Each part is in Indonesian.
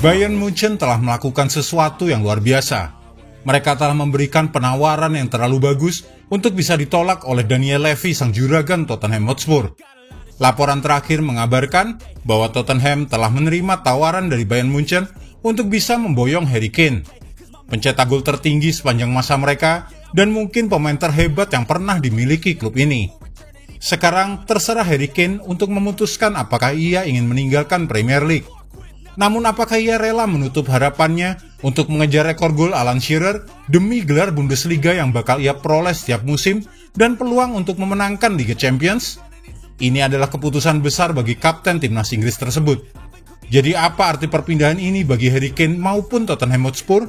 Bayern Munchen telah melakukan sesuatu yang luar biasa. Mereka telah memberikan penawaran yang terlalu bagus untuk bisa ditolak oleh Daniel Levy, sang juragan Tottenham Hotspur. Laporan terakhir mengabarkan bahwa Tottenham telah menerima tawaran dari Bayern Munchen untuk bisa memboyong Harry Kane, pencetak gol tertinggi sepanjang masa mereka dan mungkin pemain terhebat yang pernah dimiliki klub ini. Sekarang terserah Harry Kane untuk memutuskan apakah ia ingin meninggalkan Premier League. Namun apakah ia rela menutup harapannya untuk mengejar rekor gol Alan Shearer demi gelar Bundesliga yang bakal ia peroleh setiap musim dan peluang untuk memenangkan Liga Champions? Ini adalah keputusan besar bagi kapten timnas Inggris tersebut. Jadi apa arti perpindahan ini bagi Harry Kane maupun Tottenham Hotspur?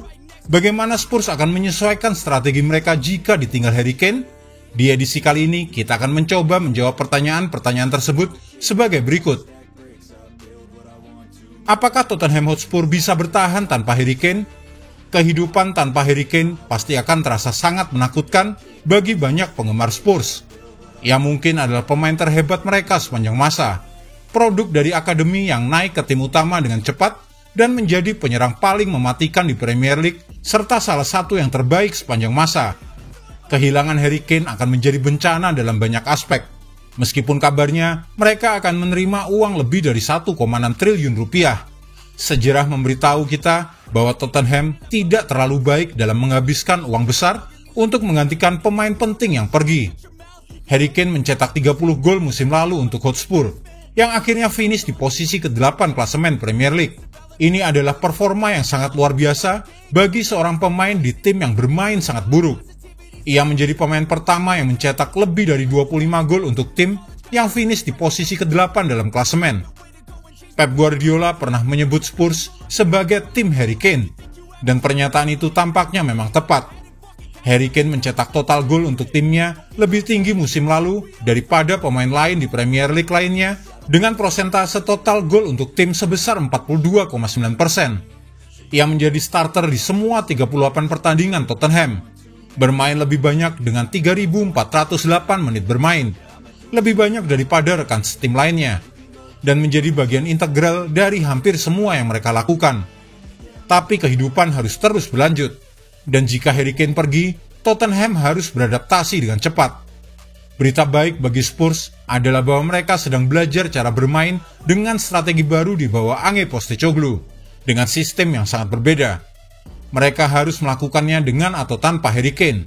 Bagaimana Spurs akan menyesuaikan strategi mereka jika ditinggal Harry Kane? Di edisi kali ini kita akan mencoba menjawab pertanyaan-pertanyaan tersebut sebagai berikut. Apakah Tottenham Hotspur bisa bertahan tanpa Harry Kane? Kehidupan tanpa Harry Kane pasti akan terasa sangat menakutkan bagi banyak penggemar Spurs. Ia mungkin adalah pemain terhebat mereka sepanjang masa, produk dari akademi yang naik ke tim utama dengan cepat dan menjadi penyerang paling mematikan di Premier League serta salah satu yang terbaik sepanjang masa. Kehilangan Harry Kane akan menjadi bencana dalam banyak aspek. Meskipun kabarnya mereka akan menerima uang lebih dari 1,6 triliun rupiah. Sejarah memberitahu kita bahwa Tottenham tidak terlalu baik dalam menghabiskan uang besar untuk menggantikan pemain penting yang pergi. Harry Kane mencetak 30 gol musim lalu untuk Hotspur, yang akhirnya finish di posisi ke-8 klasemen Premier League. Ini adalah performa yang sangat luar biasa bagi seorang pemain di tim yang bermain sangat buruk. Ia menjadi pemain pertama yang mencetak lebih dari 25 gol untuk tim yang finish di posisi ke-8 dalam klasemen. Pep Guardiola pernah menyebut Spurs sebagai tim Harry Kane, dan pernyataan itu tampaknya memang tepat. Harry Kane mencetak total gol untuk timnya lebih tinggi musim lalu daripada pemain lain di Premier League lainnya dengan persentase total gol untuk tim sebesar 42,9%. Ia menjadi starter di semua 38 pertandingan Tottenham, bermain lebih banyak dengan 3.408 menit bermain, lebih banyak daripada rekan setim lainnya, dan menjadi bagian integral dari hampir semua yang mereka lakukan. Tapi kehidupan harus terus berlanjut, dan jika Harry Kane pergi, Tottenham harus beradaptasi dengan cepat. Berita baik bagi Spurs adalah bahwa mereka sedang belajar cara bermain dengan strategi baru di bawah Ange Postecoglou, dengan sistem yang sangat berbeda. Mereka harus melakukannya dengan atau tanpa Harry Kane.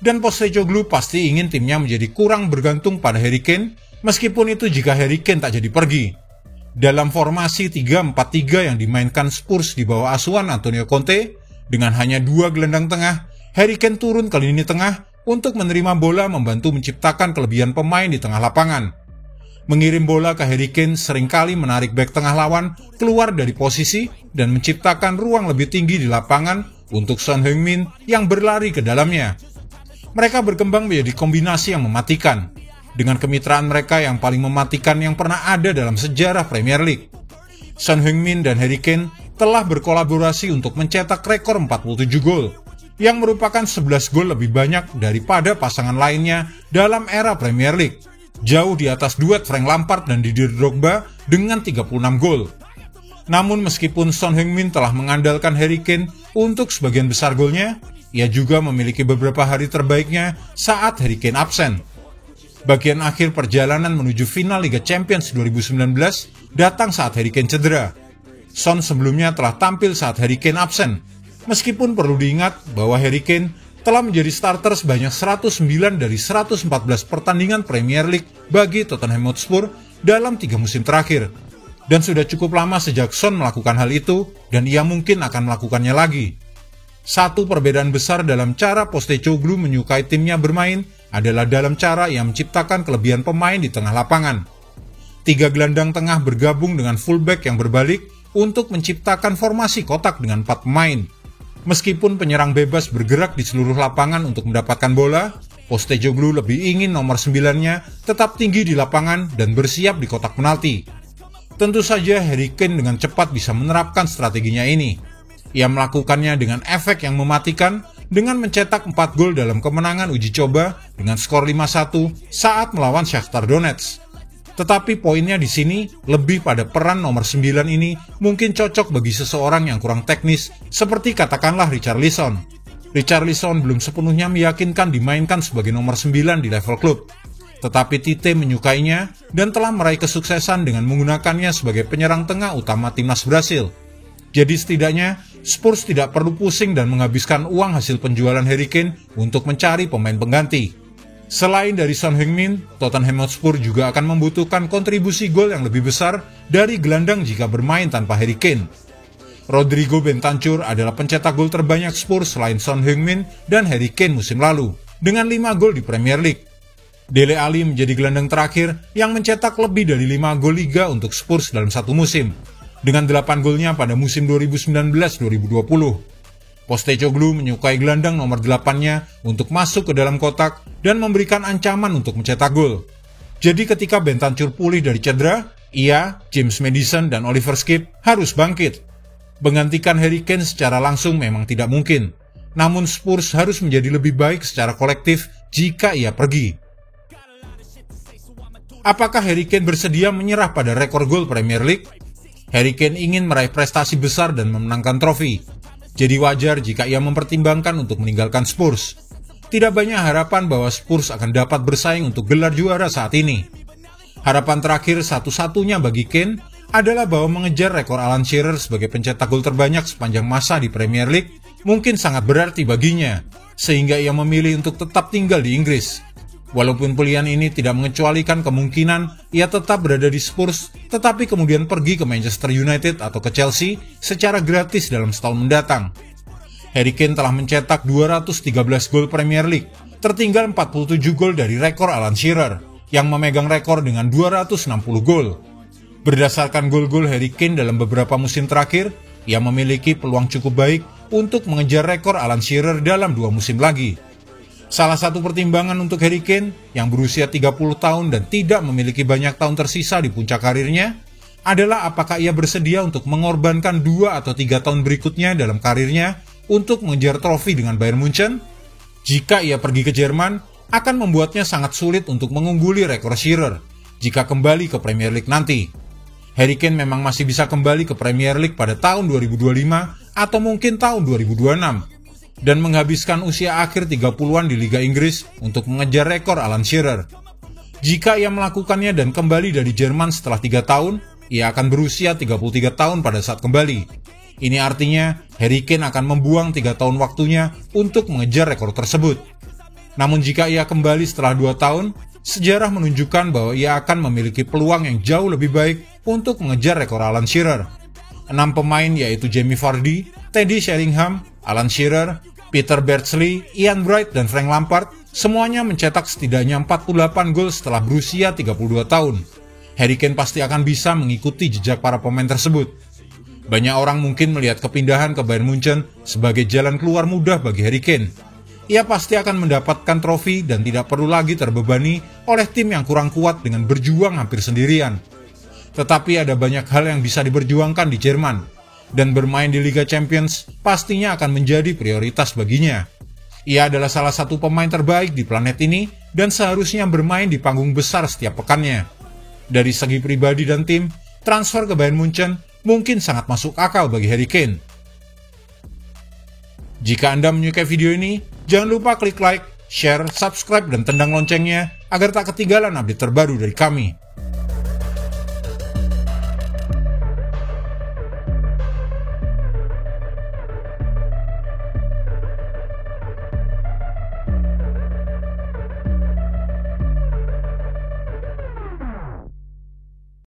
Dan Postecoglou pasti ingin timnya menjadi kurang bergantung pada Harry Kane, meskipun itu jika Harry Kane tak jadi pergi. Dalam formasi 3-4-3 yang dimainkan Spurs di bawah asuhan Antonio Conte, dengan hanya 2 gelandang tengah, Harry Kane turun ke lini tengah untuk menerima bola membantu menciptakan kelebihan pemain di tengah lapangan. Mengirim bola ke Harry Kane seringkali menarik bek tengah lawan keluar dari posisi dan menciptakan ruang lebih tinggi di lapangan untuk Son Heung-min yang berlari ke dalamnya. Mereka berkembang menjadi kombinasi yang mematikan, dengan kemitraan mereka yang paling mematikan yang pernah ada dalam sejarah Premier League. Son Heung-min dan Harry Kane telah berkolaborasi untuk mencetak rekor 47 gol, yang merupakan 11 gol lebih banyak daripada pasangan lainnya dalam era Premier League. Jauh di atas duet Frank Lampard dan Didier Drogba dengan 36 gol. Namun meskipun Son Heung-min telah mengandalkan Harry Kane untuk sebagian besar golnya, ia juga memiliki beberapa hari terbaiknya saat Harry Kane absen. Bagian akhir perjalanan menuju final Liga Champions 2019 datang saat Harry Kane cedera. Son sebelumnya telah tampil saat Harry Kane absen, meskipun perlu diingat bahwa Harry Kane telah menjadi starter sebanyak 109 dari 114 pertandingan Premier League bagi Tottenham Hotspur dalam 3 musim terakhir. Dan sudah cukup lama sejak Son melakukan hal itu, dan ia mungkin akan melakukannya lagi. Satu perbedaan besar dalam cara Postecoglou menyukai timnya bermain adalah dalam cara ia menciptakan kelebihan pemain di tengah lapangan. 3 gelandang tengah bergabung dengan fullback yang berbalik untuk menciptakan formasi kotak dengan 4 pemain. Meskipun penyerang bebas bergerak di seluruh lapangan untuk mendapatkan bola, Postecoglou lebih ingin nomor 9-nya tetap tinggi di lapangan dan bersiap di kotak penalti. Tentu saja Harry Kane dengan cepat bisa menerapkan strateginya ini. Ia melakukannya dengan efek yang mematikan dengan mencetak 4 gol dalam kemenangan uji coba dengan skor 5-1 saat melawan Shakhtar Donetsk. Tetapi poinnya di sini lebih pada peran nomor 9 ini mungkin cocok bagi seseorang yang kurang teknis seperti katakanlah Richarlison. Richarlison belum sepenuhnya meyakinkan dimainkan sebagai nomor 9 di level klub. Tetapi Tite menyukainya dan telah meraih kesuksesan dengan menggunakannya sebagai penyerang tengah utama timnas Brasil. Jadi setidaknya Spurs tidak perlu pusing dan menghabiskan uang hasil penjualan Harry Kane untuk mencari pemain pengganti. Selain dari Son Heung-min, Tottenham Hotspur juga akan membutuhkan kontribusi gol yang lebih besar dari gelandang jika bermain tanpa Harry Kane. Rodrigo Bentancur adalah pencetak gol terbanyak Spurs selain Son Heung-min dan Harry Kane musim lalu, dengan 5 gol di Premier League. Dele Alli menjadi gelandang terakhir yang mencetak lebih dari 5 gol Liga untuk Spurs dalam satu musim, dengan 8 golnya pada musim 2019-2020. Postecoglou menyukai gelandang nomor 8-nya untuk masuk ke dalam kotak dan memberikan ancaman untuk mencetak gol. Jadi ketika Bentancur pulih dari cedera, ia, James Maddison, dan Oliver Skip harus bangkit. Menggantikan Harry Kane secara langsung memang tidak mungkin, namun Spurs harus menjadi lebih baik secara kolektif jika ia pergi. Apakah Harry Kane bersedia menyerah pada rekor gol Premier League? Harry Kane ingin meraih prestasi besar dan memenangkan trofi. Jadi wajar jika ia mempertimbangkan untuk meninggalkan Spurs. Tidak banyak harapan bahwa Spurs akan dapat bersaing untuk gelar juara saat ini. Harapan terakhir satu-satunya bagi Kane adalah bahwa mengejar rekor Alan Shearer sebagai pencetak gol terbanyak sepanjang masa di Premier League mungkin sangat berarti baginya, sehingga ia memilih untuk tetap tinggal di Inggris. Walaupun pilihan ini tidak mengecualikan kemungkinan ia tetap berada di Spurs, tetapi kemudian pergi ke Manchester United atau ke Chelsea secara gratis dalam setahun mendatang. Harry Kane telah mencetak 213 gol Premier League, tertinggal 47 gol dari rekor Alan Shearer, yang memegang rekor dengan 260 gol. Berdasarkan gol-gol Harry Kane dalam beberapa musim terakhir, ia memiliki peluang cukup baik untuk mengejar rekor Alan Shearer dalam 2 musim lagi. Salah satu pertimbangan untuk Harry Kane yang berusia 30 tahun dan tidak memiliki banyak tahun tersisa di puncak karirnya adalah apakah ia bersedia untuk mengorbankan 2 atau 3 tahun berikutnya dalam karirnya untuk mengejar trofi dengan Bayern Munchen. Jika ia pergi ke Jerman, akan membuatnya sangat sulit untuk mengungguli rekor Shearer jika kembali ke Premier League nanti. Harry Kane memang masih bisa kembali ke Premier League pada tahun 2025 atau mungkin tahun 2026. Dan menghabiskan usia akhir 30-an di Liga Inggris untuk mengejar rekor Alan Shearer. Jika ia melakukannya dan kembali dari Jerman setelah 3 tahun, ia akan berusia 33 tahun pada saat kembali. Ini artinya Harry Kane akan membuang 3 tahun waktunya untuk mengejar rekor tersebut. Namun jika ia kembali setelah 2 tahun, sejarah menunjukkan bahwa ia akan memiliki peluang yang jauh lebih baik untuk mengejar rekor Alan Shearer. 6 pemain yaitu Jamie Vardy, Teddy Sheringham, Alan Shearer, Peter Beardsley, Ian Wright, dan Frank Lampard semuanya mencetak setidaknya 48 gol setelah berusia 32 tahun. Harry Kane pasti akan bisa mengikuti jejak para pemain tersebut. Banyak orang mungkin melihat kepindahan ke Bayern Munchen sebagai jalan keluar mudah bagi Harry Kane. Ia pasti akan mendapatkan trofi dan tidak perlu lagi terbebani oleh tim yang kurang kuat dengan berjuang hampir sendirian. Tetapi ada banyak hal yang bisa diperjuangkan di Jerman, dan bermain di Liga Champions pastinya akan menjadi prioritas baginya. Ia adalah salah satu pemain terbaik di planet ini dan seharusnya bermain di panggung besar setiap pekannya. Dari segi pribadi dan tim, transfer ke Bayern Munchen mungkin sangat masuk akal bagi Harry Kane. Jika Anda menyukai video ini, jangan lupa klik like, share, subscribe, dan tendang loncengnya agar tak ketinggalan update terbaru dari kami.